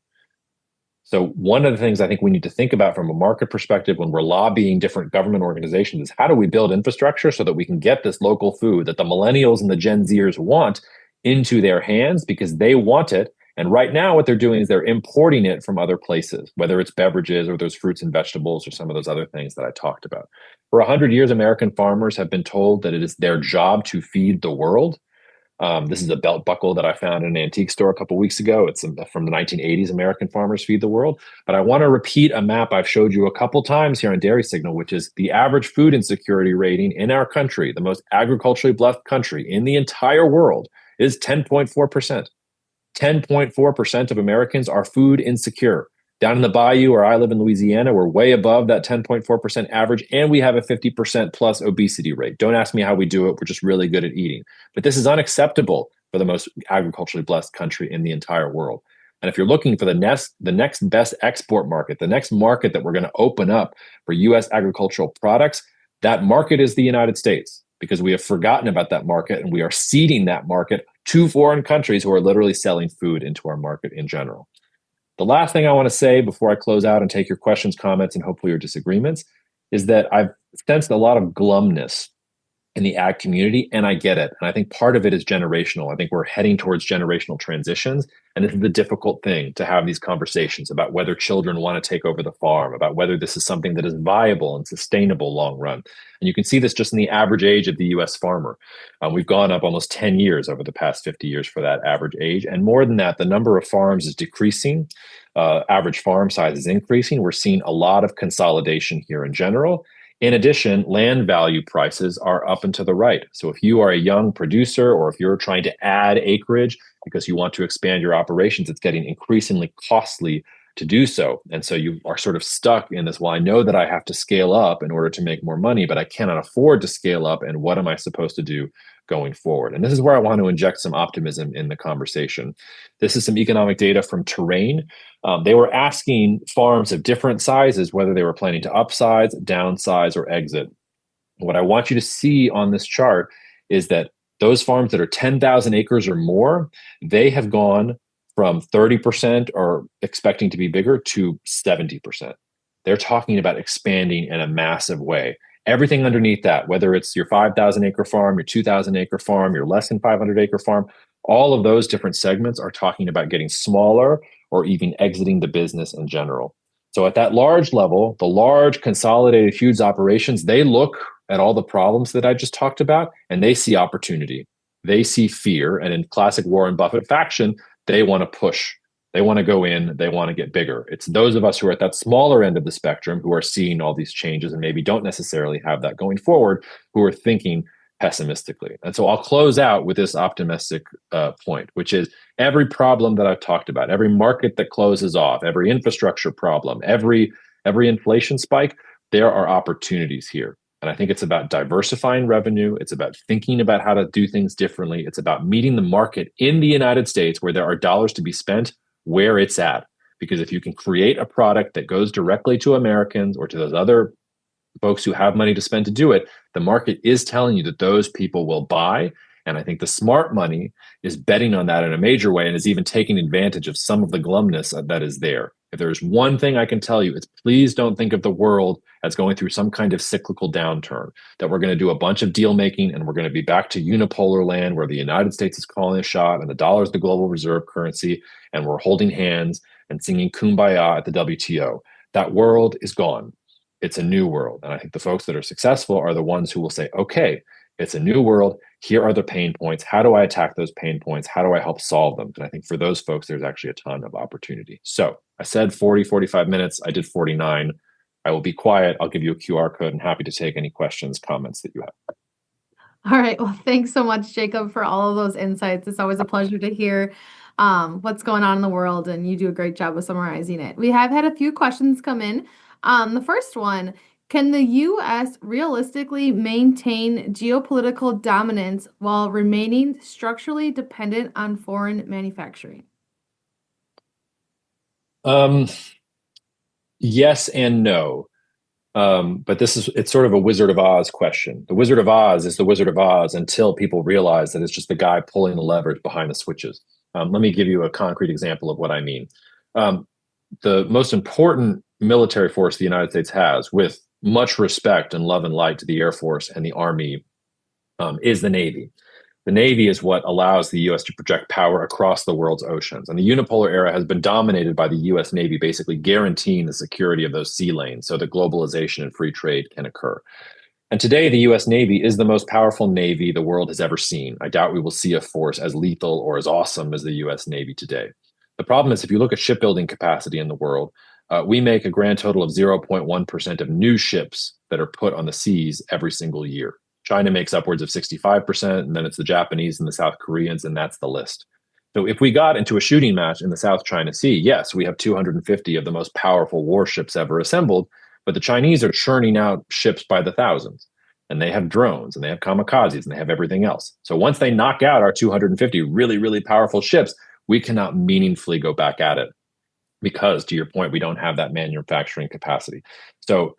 So one of the things I think we need to think about from a market perspective when we're lobbying different government organizations is how do we build infrastructure so that we can get this local food that the millennials and the Gen Zers want into their hands because they want it. And right now, what they're doing is they're importing it from other places, whether it's beverages or those fruits and vegetables or some of those other things that I talked about. For 100 years, American farmers have been told that it is their job to feed the world. This is a belt buckle that I found in an antique store a couple of weeks ago. It's from the 1980s, American Farmers Feed the World. But I want to repeat a map I've showed you a couple times here on Dairy Signal, which is the average food insecurity rating in our country, the most agriculturally blessed country in the entire world, is 10.4%. 10.4% of Americans are food insecure. Down in the bayou where I live in Louisiana, we're way above that 10.4% average, and we have a 50% plus obesity rate. Don't ask me how we do it. We're just really good at eating. But this is unacceptable for the most agriculturally blessed country in the entire world. And if you're looking for the next best export market, the next market that we're going to open up for US agricultural products, that market is the United States because we have forgotten about that market and we are ceding that market to foreign countries who are literally selling food into our market in general. The last thing I want to say before I close out and take your questions, comments, and hopefully your disagreements is that I've sensed a lot of glumness in the ag community, and I get it. And I think part of it is generational. I think we're heading towards generational transitions, and this is the difficult thing to have these conversations about whether children want to take over the farm, about whether this is something that is viable and sustainable long run. And you can see this just in the average age of the U.S. farmer. We've gone up almost 10 years over the past 50 years for that average age, and more than that, the number of farms is decreasing. Average farm size is increasing. We're seeing a lot of consolidation here in general. In addition, land value prices are up and to the right. So if you are a young producer or if you're trying to add acreage because you want to expand your operations, it's getting increasingly costly to do so. And so you are sort of stuck in this, well, I know that I have to scale up in order to make more money, but I cannot afford to scale up. And what am I supposed to do going forward? And this is where I want to inject some optimism in the conversation. This is some economic data from Terrain. They were asking farms of different sizes whether they were planning to upsize, downsize, or exit. What I want you to see on this chart is that those farms that are 10,000 acres or more, they have gone from 30% or expecting to be bigger to 70%. They're talking about expanding in a massive way. Everything underneath that, whether it's your 5,000 acre farm, your 2,000 acre farm, your less than 500 acre farm, all of those different segments are talking about getting smaller or even exiting the business in general. So at that large level, the large consolidated foods operations, they look at all the problems that I just talked about and they see opportunity. They see fear. And in classic Warren Buffett faction, they want to push. They want to go in, they want to get bigger. It's those of us who are at that smaller end of the spectrum who are seeing all these changes and maybe don't necessarily have that going forward, who are thinking pessimistically. And so I'll close out with this optimistic point, which is every problem that I've talked about, every market that closes off, every infrastructure problem, every inflation spike, there are opportunities here. And I think it's about diversifying revenue. It's about thinking about how to do things differently. It's about meeting the market in the United States where there are dollars to be spent where it's at. Because if you can create a product that goes directly to Americans or to those other folks who have money to spend to do it, the market is telling you that those people will buy. And I think the smart money is betting on that in a major way and is even taking advantage of some of the glumness that is there. If there's one thing I can tell you, it's please don't think of the world as going through some kind of cyclical downturn, that we're going to do a bunch of deal making and we're going to be back to unipolar land where the United States is calling a shot and the dollar is the global reserve currency and we're holding hands and singing kumbaya at the WTO. That world is gone. It's a new world. And I think the folks that are successful are the ones who will say, okay, it's a new world. Here are the pain points. How do I attack those pain points? How do I help solve them? And I think for those folks, there's actually a ton of opportunity. So I said 40, 45 minutes. I did 49. I will be quiet. I'll give you a QR code and happy to take any questions, comments that you have. All right. Well, thanks so much, Jacob, for all of those insights. It's always a pleasure to hear what's going on in the world, and you do a great job of summarizing it. We have had a few questions come in. The first one, can the U.S. realistically maintain geopolitical dominance while remaining structurally dependent on foreign manufacturing? Um, Yes and no. But it's sort of a Wizard of Oz question. The Wizard of Oz is the Wizard of Oz until people realize that it's just the guy pulling the levers behind the switches. Let me give you a concrete example of what I mean. Um, the most important military force the United States has, with much respect and love and light to the Air Force and the Army, is the Navy. The Navy is what allows the US to project power across the world's oceans. And the unipolar era has been dominated by the US Navy, basically guaranteeing the security of those sea lanes so that globalization and free trade can occur. And today, the US Navy is the most powerful Navy the world has ever seen. I doubt we will see a force as lethal or as awesome as the US Navy today. The problem is, if you look at shipbuilding capacity in the world, we make a grand total of 0.1% of new ships that are put on the seas every single year. China makes upwards of 65%, and then it's the Japanese and the South Koreans, and that's the list. So if we got into a shooting match in the South China Sea, yes, we have 250 of the most powerful warships ever assembled, but the Chinese are churning out ships by the thousands. And they have drones and they have kamikazes and they have everything else. So once they knock out our 250 really, really powerful ships, we cannot meaningfully go back at it because, to your point, we don't have that manufacturing capacity. So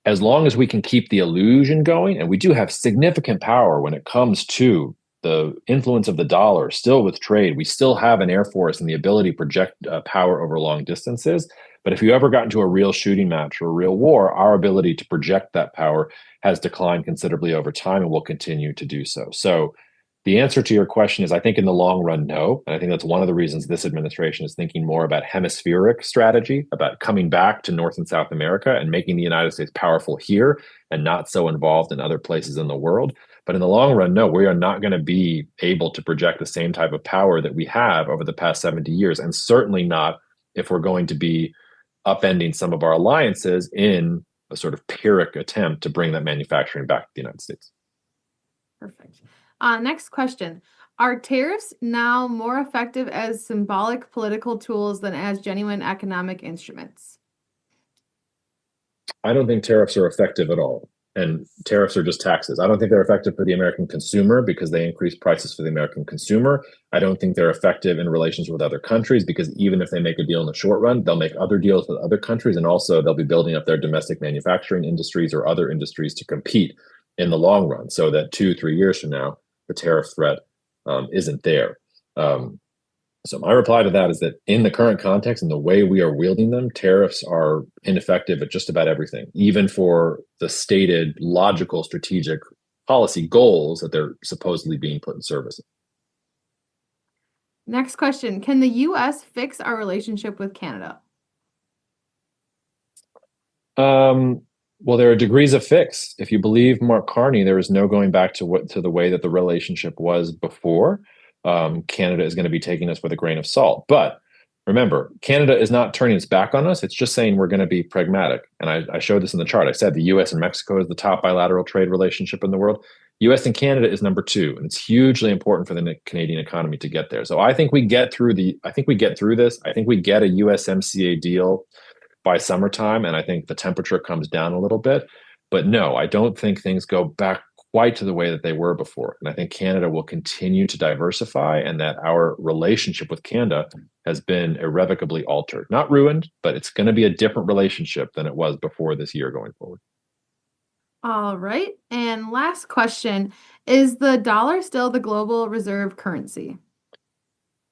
as long as we can keep the illusion going, and we do have significant power when it comes to the influence of the dollar, still with trade, we still have an air force and the ability to project power over long distances. But if you ever got into a real shooting match or a real war, our ability to project that power has declined considerably over time and will continue to do so. So the answer to your question is, I think in the long run, no. And I think that's one of the reasons this administration is thinking more about hemispheric strategy, about coming back to North and South America and making the United States powerful here and not so involved in other places in the world. But in the long run, no, we are not going to be able to project the same type of power that we have over the past 70 years, and certainly not if we're going to be upending some of our alliances in a sort of Pyrrhic attempt to bring that manufacturing back to the United States. Perfect. Next question. Are tariffs now more effective as symbolic political tools than as genuine economic instruments? I don't think tariffs are effective at all. And tariffs are just taxes. I don't think they're effective for the American consumer because they increase prices for the American consumer. I don't think they're effective in relations with other countries because even if they make a deal in the short run, they'll make other deals with other countries. And also, they'll be building up their domestic manufacturing industries or other industries to compete in the long run so that 2, 3 years from now, the tariff threat isn't there. So my reply to that is that in the current context and the way we are wielding them, tariffs are ineffective at just about everything, even for the stated logical strategic policy goals that they're supposedly being put in service. Next question. Can the US fix our relationship with Canada? Well, there are degrees of fix. If you believe Mark Carney, there is no going back to the way that the relationship was before. Canada is going to be taking us with a grain of salt. But remember, Canada is not turning its back on us. It's just saying we're going to be pragmatic. And I showed this in the chart. I said the US and Mexico is the top bilateral trade relationship in the world. US and Canada is number two. And it's hugely important for the Canadian economy to get there. So I think we get through this. I think we get a USMCA deal by summertime. And I think the temperature comes down a little bit. But no, I don't think things go back quite to the way that they were before. And I think Canada will continue to diversify and that our relationship with Canada has been irrevocably altered. Not ruined, but it's going to be a different relationship than it was before this year going forward. All right. And last question. Is the dollar still the global reserve currency?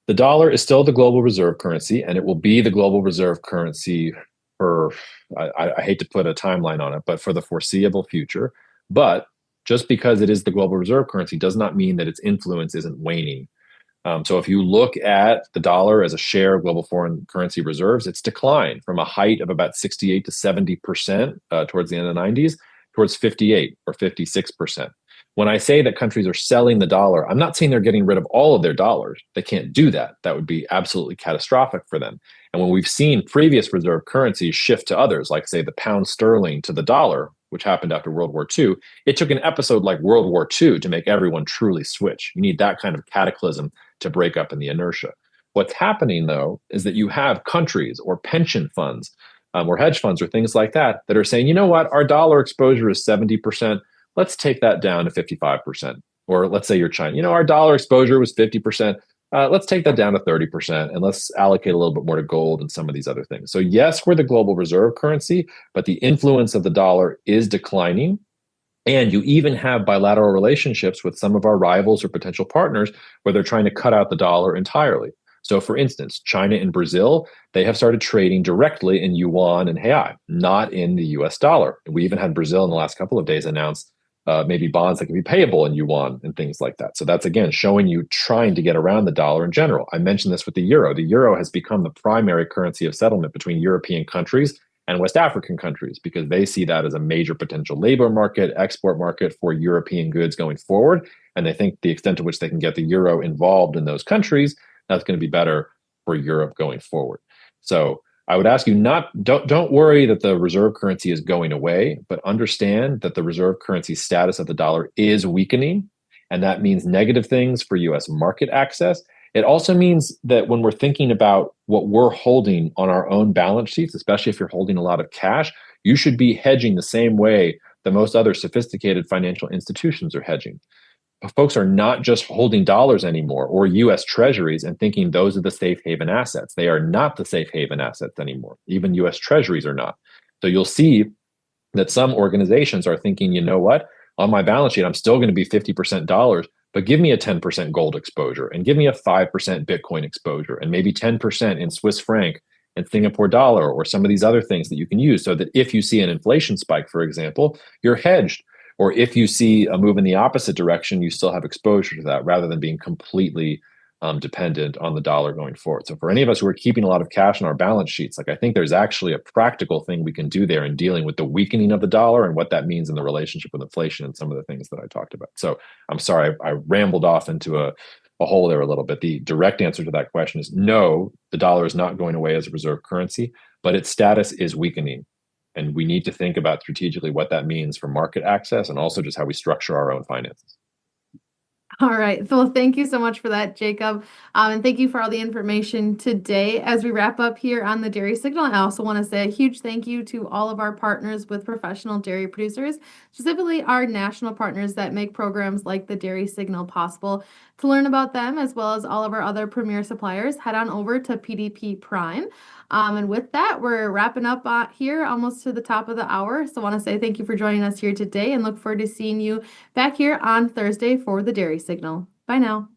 The dollar is still the global reserve currency, and it will be the global reserve currency for, I hate to put a timeline on it, but for the foreseeable future. But just because it is the global reserve currency does not mean that its influence isn't waning. So if you look at the dollar as a share of global foreign currency reserves, it's declined from a height of about 68 to 70% towards the end of the 90s towards 58 or 56%. When I say that countries are selling the dollar, I'm not saying they're getting rid of all of their dollars. They can't do that. That would be absolutely catastrophic for them. And when we've seen previous reserve currencies shift to others, like say the pound sterling to the dollar, which happened after World War II, it took an episode like World War II to make everyone truly switch. You need that kind of cataclysm to break up in the inertia. What's happening, though, is that you have countries or pension funds or hedge funds or things like that that are saying, you know what, our dollar exposure is 70%. Let's take that down to 55%. Or let's say you're China. You know, our dollar exposure was 50%. Let's take that down to 30% and let's allocate a little bit more to gold and some of these other things. So, yes, we're the global reserve currency, but the influence of the dollar is declining. And you even have bilateral relationships with some of our rivals or potential partners where they're trying to cut out the dollar entirely. So, for instance, China and Brazil, they have started trading directly in yuan and real, not in the US dollar. We even had Brazil in the last couple of days announce maybe bonds that can be payable in yuan and things like that. So, that's again showing you trying to get around the dollar in general. I mentioned this with the euro. The euro has become the primary currency of settlement between European countries and West African countries because they see that as a major potential labor market, export market for European goods going forward. And they think the extent to which they can get the euro involved in those countries, that's going to be better for Europe going forward. So I would ask you not don't worry that the reserve currency is going away, but understand that the reserve currency status of the dollar is weakening, and that means negative things for US market access. It also means that when we're thinking about what we're holding on our own balance sheets, especially if you're holding a lot of cash, you should be hedging the same way that most other sophisticated financial institutions are hedging. Folks are not just holding dollars anymore or US treasuries and thinking those are the safe haven assets. They are not the safe haven assets anymore. Even US treasuries are not. So you'll see that some organizations are thinking, you know what, on my balance sheet, I'm still going to be 50% dollars, but give me a 10% gold exposure and give me a 5% Bitcoin exposure and maybe 10% in Swiss franc and Singapore dollar or some of these other things that you can use so that if you see an inflation spike, for example, you're hedged. Or if you see a move in the opposite direction, you still have exposure to that rather than being completely dependent on the dollar going forward. So for any of us who are keeping a lot of cash on our balance sheets, like I think there's actually a practical thing we can do there in dealing with the weakening of the dollar and what that means in the relationship with inflation and some of the things that I talked about. So I'm sorry, I rambled off into a hole there a little bit. The direct answer to that question is no, the dollar is not going away as a reserve currency, but its status is weakening. And we need to think about strategically what that means for market access and also just how we structure our own finances. All right. Well, thank you so much for that, Jacob. And thank you for all the information today. As we wrap up here on the Dairy Signal, I also want to say a huge thank you to all of our partners with professional dairy producers, specifically our national partners that make programs like the Dairy Signal possible. To learn about them, as well as all of our other premier suppliers, head on over to PDP Prime. And with that, we're wrapping up here almost to the top of the hour. So I want to say thank you for joining us here today and look forward to seeing you back here on Thursday for the Dairy Signal. Bye now.